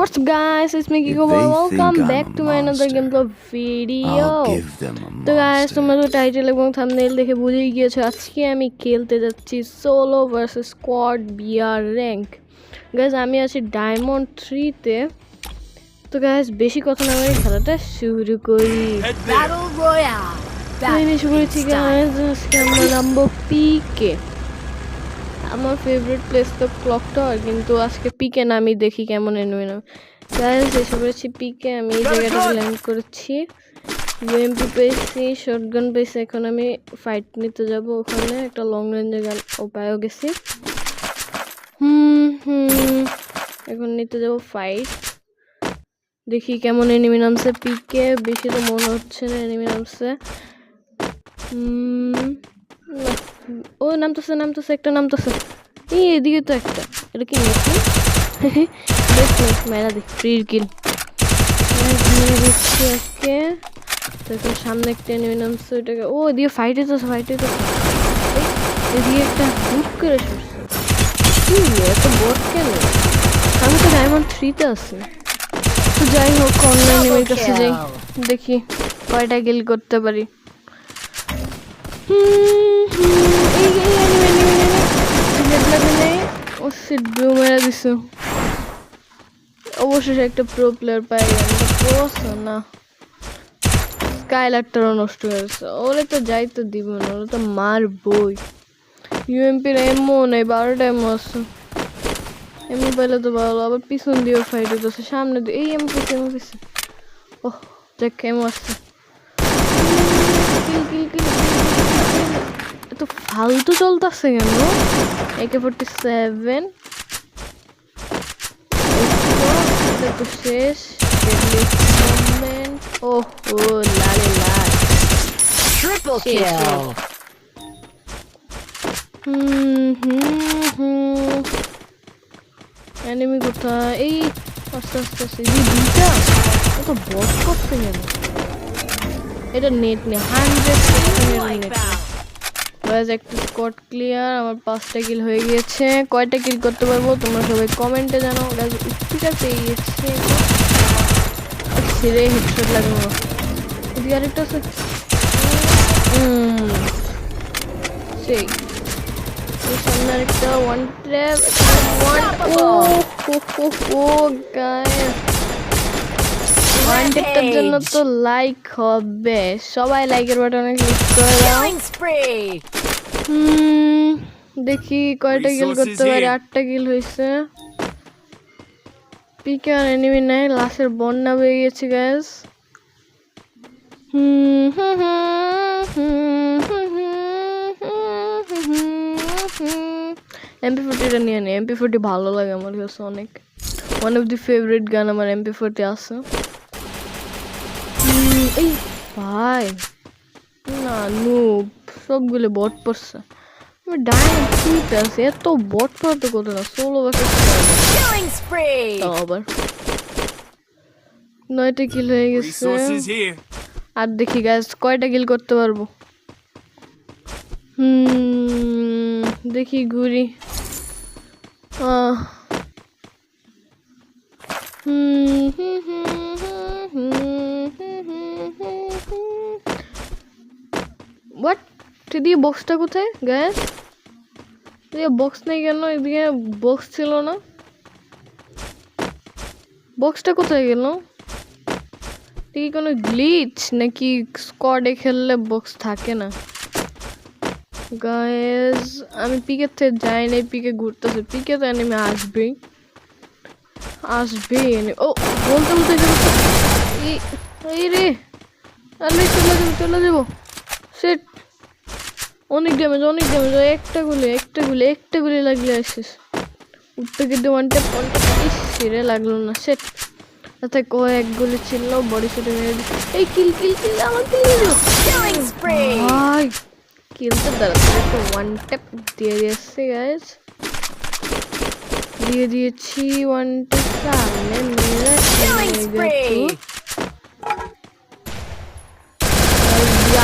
what's up guys, it's me Kiko. Welcome back to my another gameplay video. তো guys, তোমরা তো title এবং thumbnail দেখে বুঝেই গিয়েছো আজকে আমি খেলতে যাচ্ছি solo versus squad BR rank. Guys আমি আছি ডায়মন্ড 3 তে। তো গাইস বেশি কথা না বলে খেলাটা শুরু করি। Battle royale. আমি শুরু করছি গাইস, আজকে আমরা নামবো পিকে। আমার ফেভারিট প্লেস তো ক্লক টাওয়ার, কিন্তু আজকে পিকে নামি দেখি কেমন এনিমি না। গাইস এসে পড়েছি পিকে, আমি এই জায়গাটা ল্যান্ড করেছি। ইউএমপি পেয়েছি, শটগান পেয়েছি। এখন আমি ফাইট নিতে যাব, ওখানে একটা লং রেঞ্জের গান উপায়ও গেছি। এখন নিতে যাব ফাইট, দেখি কেমন এনিমি নামছে পিকে। বেশি তো মনে হচ্ছে না এনিমি নামছে। ও নামতেছে একটা নামতেছে। এই এদিকে তো একটা, এটা কি মেশিন? মেরা দেখ ফ্রির কিল দিচ্ছি আজকে। তো এখন সামনে একটা এনিমি নামছে, ওইটাকে ও এদিকে ফাইট হইতেছে এদিকে একটা হুক করে সরছে। কি এত বট কেন? আমি তো ডায়মন্ড 3 তে আছি। তো যাই হোক, অন্য এনিমির কাছে যাই, দেখি কয়টা কিল করতে পারি। অবশেষে একটা প্রো প্লেয়ার পাই গেলাম না। স্কাইলারটারও নষ্ট হয়েছে, ওরে তো যাইতে দিব না, ওরা তো মারবই। ইউএমপির এমও নেই, 12টা এমও আছে। এমনি পাইলে তো ভালো, আবার পিছন দিয়েও ফাইট হইতেছে, সামনে দিয়ে এই এমও পেছে। ওহ দেখ এমও আসছে। এত ফালতু চলতেছে কেন? AK-47 তো শেষ। ওহো লালে লাল ট্রিপল কিল। এনিমি কোথায়? এই আস্তে দুইটা এত বট করতে কেন? এটা নেট নেই, 100% নেট। একটা স্কোয়াড ক্লিয়ার, আমার 5টা কিল হয়ে গিয়েছে। কয়টা কিল করতে পারবো তোমরা সবাই কমেন্টে জানাও। উত্তিটা পেয়ে গেছে, ছেড়ে হেডশট লাগলো। এদিকে আরেকটা আছে, সেই সামনে আরেকটা ওয়ান ট্র্যাপ। ওয়ানটেপটার জন্য তো লাইক হবে, সবাই লাইকের বাটনে ক্লিক করে দাও। দেখি কয়টা কিল করতে পারি। 8টা কিল হয়েছে। পিকে আর এনিমি নাই, লাশের বন্যা হয়ে গেছে গাইস। MP40টা নিয়ে নি, MP40 ভালো লাগে আমার কাছে অনেক। ওয়ান অফ দি ফেভারিট গান আমার MP40 আছে। এই ভাই না, নুব সবগুলো বট পড়ছে। আমি ডায়মন্ড 3 তে আছি, এত বট পড়তে কোথাও না। সোলো ভার্সেস আবার 9টা কিল হয়ে গেছে। আর দেখি গাইস কয়টা কিল করতে পারবো। দেখি ঘুরি। হোয়াট? এদিকে বক্সটা কোথায় গ্যাস? এদিকে বক্স নেই কেন? এদিকে বক্স ছিল না, বক্সটা কোথায় গেল? এদিকে কোনো গ্লিচ নাকি? স্কোয়াডে খেললে বক্স থাকে না গাইস। আমি পিকের থেকে যাই নাই, পিকে ঘুরতেছে। পিকে তো এনিমি আসবেই। ও বলতে এই রে, আমি চলে যাবো। সেট অনেক ড্যামেজ। একটা গুলি লাগলে আসিস। উঠতে কিন্তু ওয়ানটা সেরে লাগলো না। সেট তাতে কয়েক গুলি ছিল, বডি শুটে মেরে দিচ্ছে। এই কিল আমার ভাই কিলতে দাঁড়াতে ওয়ান ট্যাপ দিয়ে দিয়েছে গাইস। দিয়ে দিয়েছি ওয়ান ট্যাপ। সামনে মেরা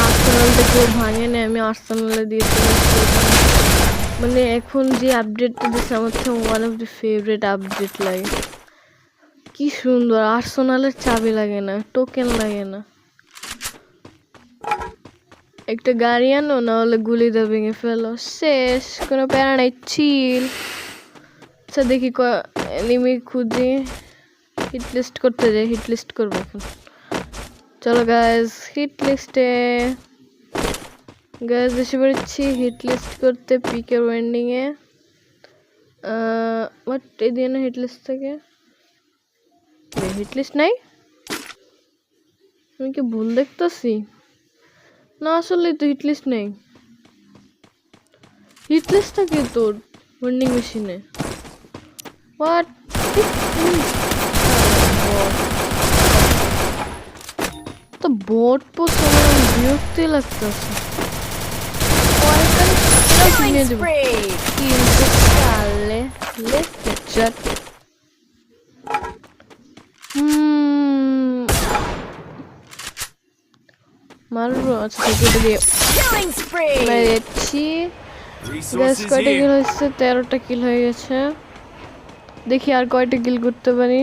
আর্সেনালটা কেউ ভাঙে না, আমি আর্সেনালে দিয়েছি। মানে এখন যে আপডেটটা দিচ্ছে আমার তো one of the favourite update লাগে। কি সুন্দর, আর্সেনালের চাবি লাগে না, টোকেন লাগে না। একটা গাড়ি আনো, না হলে গুলি দিয়ে ভেঙে ফেলো, শেষ, কোনো প্যারা নাই, চিল। আচ্ছা দেখি এনিমি খুঁজি, হিট লিস্ট করতে যাই, হিট লিস্ট করবো এখন। চলো গাইজ, হিট লিস্টে গাইজ এসে পড়েছি হিট লিস্ট করতে পিকের ওয়েন্ডিংয়ে। বাট এই দিয়ে না হিট লিস্ট থেকে হিট লিস্ট নাই, আমি কি ভুল দেখতেছি? না আসলে তো হিট লিস্ট নেই, হিট লিস্ট থাকে তোর ওয়েন্ডিং মেশিনে। হোয়াট, তো বট পোস্ট আমার বিরক্তি লাগতেছে। মারবো, আচ্ছা কেটে দিয়ে মেরেছি। গ্যাস কয়টা কিল হয়েছে? 13টা কিল হয়ে গেছে। দেখি আর কয়টা কিল করতে পারি।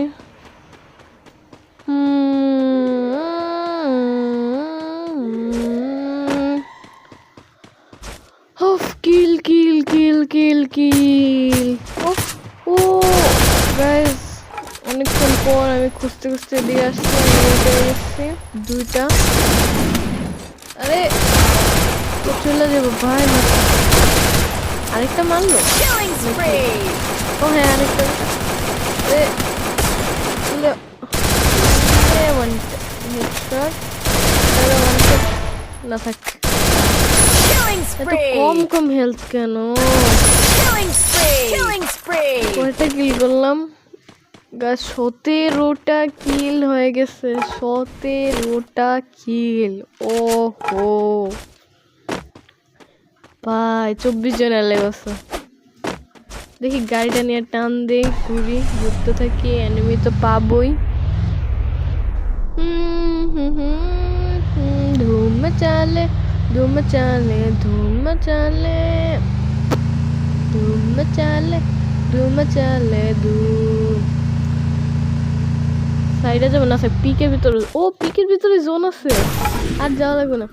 কিল কিল কিল কিল কিল। ও গাইস, অনেকক্ষণ পর আমি খুঁজতে খুঁজতে দিয়ে আসছি, দুইটা। আরে চলে যাবো ভাই, আরেকটা মারলো। ও হ্যাঁ আরেকটা, না থাক, এত কম কম হেলথ কেন? কয়টা কিল করলাম? 17টা কিল হয়ে গেছে, 17টা কিল। ও হো ভাই, 24 জন এলে গেছে। দেখি গাড়িটা নিয়ে টান দেই, ঘুরতে থাকি, এনিমি তো পাবই। ধুম চালে ধুম চালে ধুম চালে ধুম চালে ধুম চালে ধুম। সাইডে যাবো না, পিকের ভিতরে। ও পিকের ভিতরে জোন আছে, আর যাওয়া লাগবে না।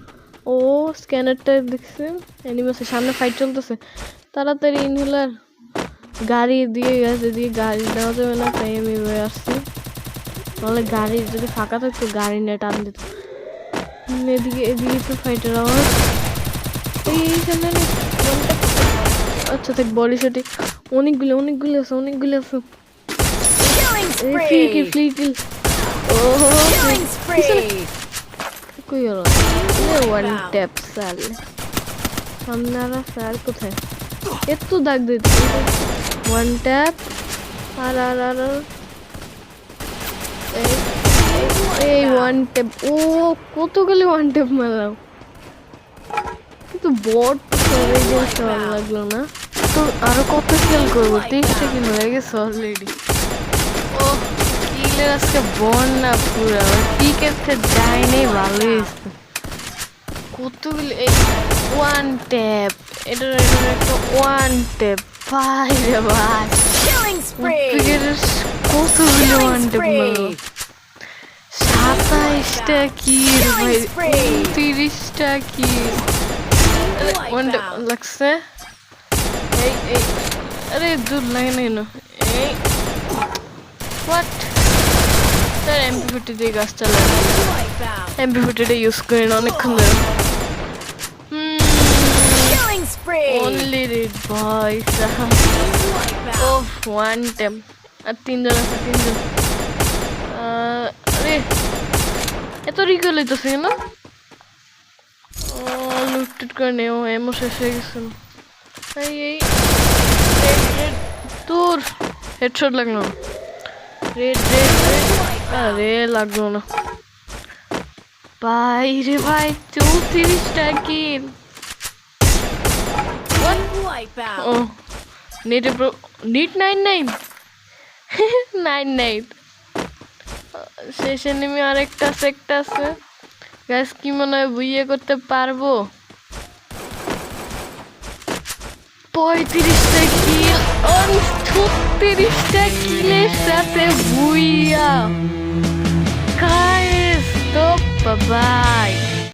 ও স্ক্যানারটা দেখছে, এনিমেশন সামনে ফাইট চলতেছে, তাড়াতাড়ি ইনহেলার গাড়ি দিয়ে গেছে, দিয়ে গাড়ি দেওয়া যাবে না, তাই আমি আসছি। নাহলে গাড়ি যদি ফাঁকা থাকতো গাড়ি নিয়ে টান দিত। এদিকে তো ফাইটার আওয়াজ, এইখানে। আচ্ছা থাক, বডি শটে অনেকগুলো আছে। ফ্রি কিল। ওহো কই গেল? ওয়ান ট্যাপ সাল সামনে, আর স্যার কোথায়? এত দাগ দিতে, ওয়ান ট্যাপ। আর এই ওয়ান ট্যাপ। ও কতগুলি ওয়ান ট্যাপ মারলাম, কিন্তু বট ভালো লাগলো না তো। আরো কত কিল করবো? 23টা কিল হয়ে গেছে অলরেডি। ও কিলের আজকে বন্যা পুরা, পিকের থেকে যায় নেই, ভালো হয়েছে। কতগুলি? এই ওয়ান ট্যাপ, এটার একটা ওয়ান ট্যাপ। ভাই রে ভাই, কতগুলি ওয়ান ট্যাপ মারলো। 27টা কিল ভাই, 30টা কিল। ওয়ান ট্যাপ লাগছে। এই আরে দূর লাগে না কেন? এই হোয়াট, তার MP40 দিয়ে গাছ চালায়, MP40টা ইউজ করি না অনেকক্ষণ ধরে। অনলি রেড ভাই, ও ওয়ান ট্যাপ। আর 3জন আছে, 3জন। আরে এত রিকল হইতেছে কেন? লুট করে নেও, এমন শেষ হয়ে গেছিল। এই তোর হেডশট লাগলো না, রেড। আরে লাগলো না ভাই রে ভাই, 34টা কিল। ও নিট 99 শেষে নেমে আরেকটা সেক্টর আছে। গ্যাস কি মনে হয় বুইয়ে করতে পারবো? 35টা কিল। 30টা কিলের সাথে বুইয়া গাইস তো বাই।